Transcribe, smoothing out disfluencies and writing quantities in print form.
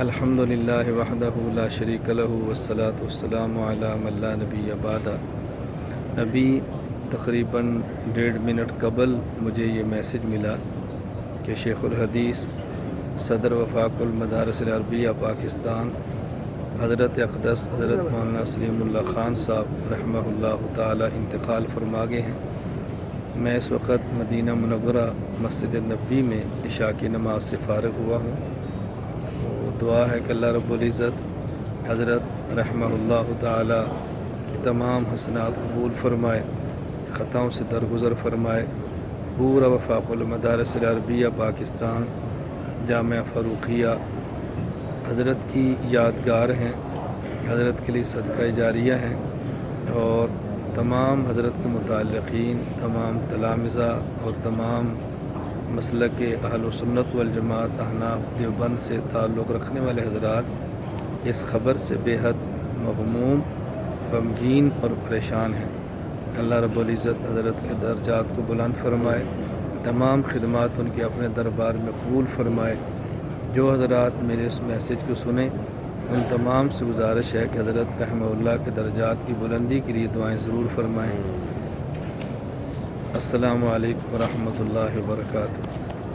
الحمدللہ وحدہ لا شریک لہ والصلاۃ والسلام علی من لا نبی بعدہ۔ ابھی تقریباً 1.5 منٹ قبل مجھے یہ میسج ملا کہ شیخ الحدیث صدر وفاق المدارس العربیہ پاکستان حضرت اقدس حضرت مولانا سلیم اللہ خان صاحب رحمہ اللہ تعالی انتقال فرما گئے ہیں۔ میں اس وقت مدینہ منورہ مسجد نبوی میں عشاء کی نماز سے فارغ ہوا ہوں۔ دعا ہے کہ اللہ رب العزت حضرت رحمہ اللہ تعالی کی تمام حسنات قبول فرمائے، خطاؤں سے درگزر فرمائے۔ پورا وفاق المدارس العربیہ پاکستان جامعہ فاروقیہ حضرت کی یادگار ہیں، حضرت کے لیے صدقہ جاریہ ہیں، اور تمام حضرت کے متعلقین، تمام تلامذہ اور تمام مسلک اہل و سنت والجماعت احناف دیوبند سے تعلق رکھنے والے حضرات اس خبر سے بے حد مغموم، غمگین اور پریشان ہیں۔ اللہ رب العزت حضرت کے درجات کو بلند فرمائے، تمام خدمات ان کے اپنے دربار میں قبول فرمائے۔ جو حضرات میرے اس میسج کو سنیں ان تمام سے گزارش ہے کہ حضرت رحمہ اللہ کے درجات کی بلندی کے لیے دعائیں ضرور فرمائیں۔ السلام علیکم ورحمۃ اللہ وبرکاتہ۔